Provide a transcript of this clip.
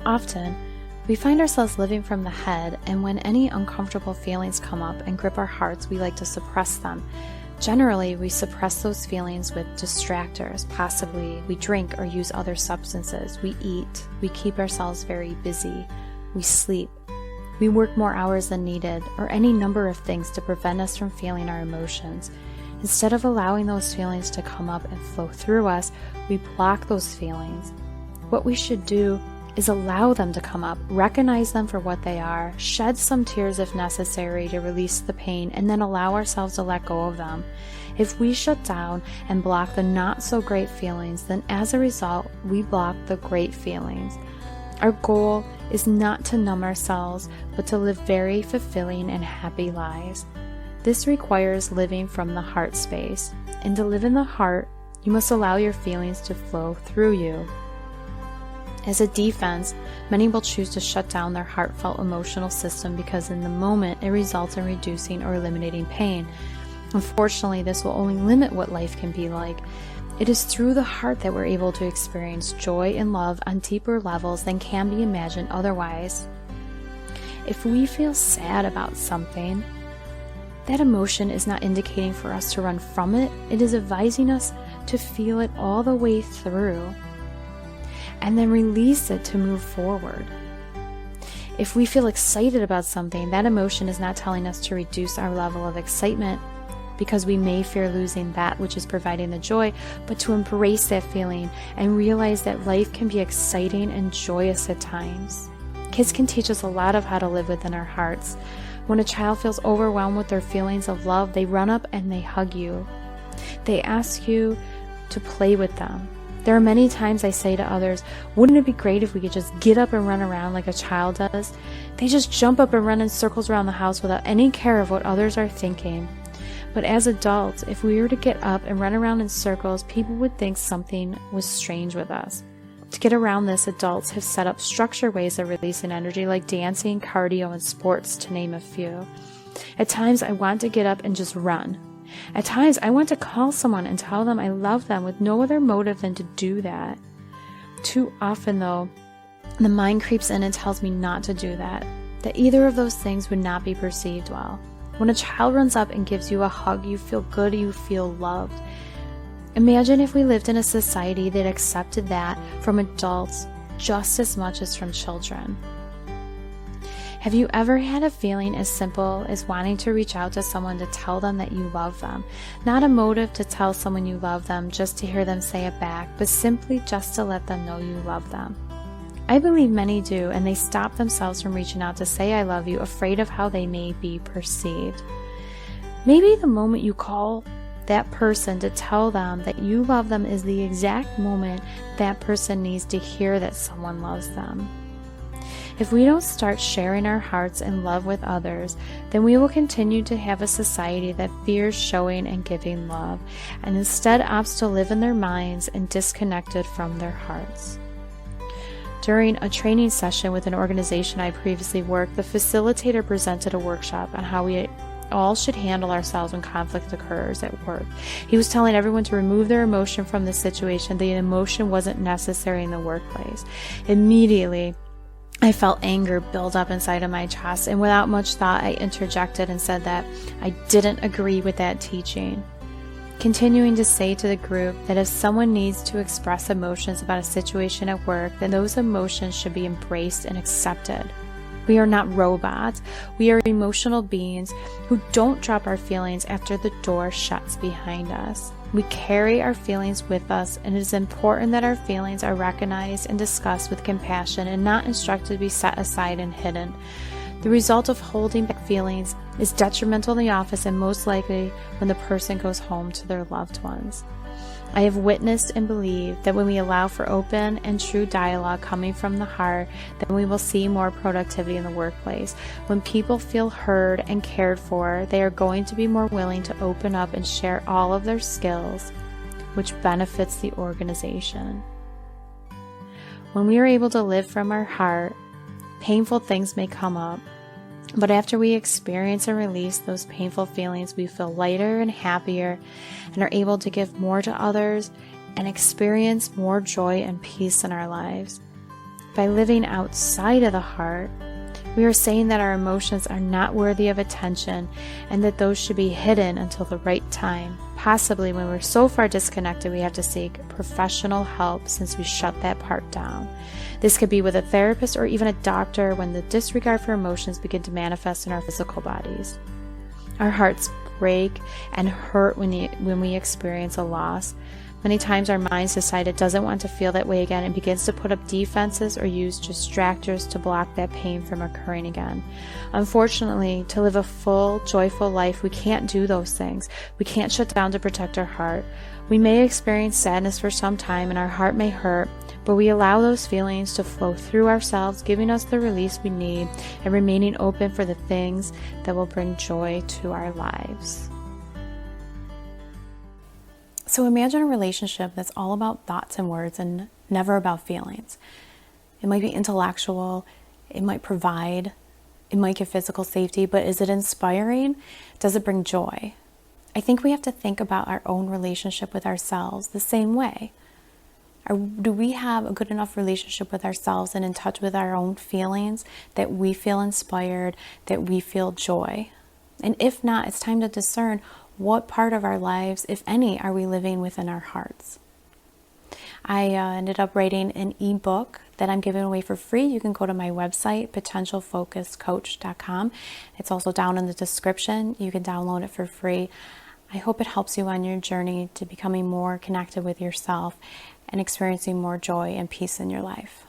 Often, we find ourselves living from the head, and when any uncomfortable feelings come up and grip our hearts, we like to suppress them. Generally, we suppress those feelings with distractors. Possibly we drink or use other substances. We eat. We keep ourselves very busy. We sleep. We work more hours than needed, or any number of things to prevent us from feeling our emotions. Instead of allowing those feelings to come up and flow through us, we block those feelings. What we should do is allow them to come up, recognize them for what they are, shed some tears if necessary to release the pain, and then allow ourselves to let go of them. If we shut down and block the not so great feelings, then as a result, we block the great feelings. Our goal is not to numb ourselves, but to live very fulfilling and happy lives. This requires living from the heart space, and to live in the heart, you must allow your feelings to flow through you. As a defense, many will choose to shut down their heartfelt emotional system because in the moment it results in reducing or eliminating pain. Unfortunately, this will only limit what life can be like. It is through the heart that we're able to experience joy and love on deeper levels than can be imagined otherwise. If we feel sad about something, that emotion is not indicating for us to run from it. It is advising us to feel it all the way through, and then release it to move forward. If we feel excited about something, that emotion is not telling us to reduce our level of excitement because we may fear losing that which is providing the joy, but to embrace that feeling and realize that life can be exciting and joyous at times. Kids can teach us a lot of how to live within our hearts. When a child feels overwhelmed with their feelings of love, they run up and they hug you. They ask you to play with them. There are many times I say to others, wouldn't it be great if we could just get up and run around like a child does? They just jump up and run in circles around the house without any care of what others are thinking. But as adults, if we were to get up and run around in circles, people would think something was strange with us. To get around this, adults have set up structured ways of releasing energy like dancing, cardio, and sports, to name a few. At times, I want to get up and just run. At times, I want to call someone and tell them I love them with no other motive than to do that. Too often, though, the mind creeps in and tells me not to do that either of those things would not be perceived well. When a child runs up and gives you a hug, you feel good, you feel loved. Imagine if we lived in a society that accepted that from adults just as much as from children. Have you ever had a feeling as simple as wanting to reach out to someone to tell them that you love them? Not a motive to tell someone you love them just to hear them say it back, but simply just to let them know you love them. I believe many do, and they stop themselves from reaching out to say I love you, afraid of how they may be perceived. Maybe the moment you call that person to tell them that you love them is the exact moment that person needs to hear that someone loves them. If we don't start sharing our hearts and love with others, then we will continue to have a society that fears showing and giving love, and instead opts to live in their minds and disconnected from their hearts. During a training session with an organization I previously worked, the facilitator presented a workshop on how we all should handle ourselves when conflict occurs at work. He was telling everyone to remove their emotion from the situation. The emotion wasn't necessary in the workplace. Immediately, I felt anger build up inside of my chest, and without much thought, I interjected and said that I didn't agree with that teaching. Continuing to say to the group that if someone needs to express emotions about a situation at work, then those emotions should be embraced and accepted. We are not robots. We are emotional beings who don't drop our feelings after the door shuts behind us. We carry our feelings with us, and it is important that our feelings are recognized and discussed with compassion and not instructed to be set aside and hidden. The result of holding back feelings is detrimental in the office and most likely when the person goes home to their loved ones. I have witnessed and believe that when we allow for open and true dialogue coming from the heart, then we will see more productivity in the workplace. When people feel heard and cared for, they are going to be more willing to open up and share all of their skills, which benefits the organization. When we are able to live from our heart, painful things may come up, but after we experience and release those painful feelings, we feel lighter and happier and are able to give more to others and experience more joy and peace in our lives. By living outside of the heart, we are saying that our emotions are not worthy of attention and that those should be hidden until the right time. Possibly when we're so far disconnected, we have to seek professional help since we shut that part down. This could be with a therapist or even a doctor when the disregard for emotions begin to manifest in our physical bodies. Our hearts break and hurt when we experience a loss. Many times our minds decide it doesn't want to feel that way again and begins to put up defenses or use distractors to block that pain from occurring again. Unfortunately, to live a full, joyful life, we can't do those things. We can't shut down to protect our heart. We may experience sadness for some time and our heart may hurt, but we allow those feelings to flow through ourselves, giving us the release we need and remaining open for the things that will bring joy to our lives. So imagine a relationship that's all about thoughts and words and never about feelings. It might be intellectual, it might provide, it might give physical safety, but is it inspiring? Does it bring joy? I think we have to think about our own relationship with ourselves the same way. Do we have a good enough relationship with ourselves and in touch with our own feelings that we feel inspired, that we feel joy? And if not, it's time to discern what part of our lives, if any, are we living within our hearts. I ended up writing an ebook that I'm giving away for free. You can go to my website, potentialfocuscoach.com. It's also down in the description. You can download it for free. I hope it helps you on your journey to becoming more connected with yourself and experiencing more joy and peace in your life.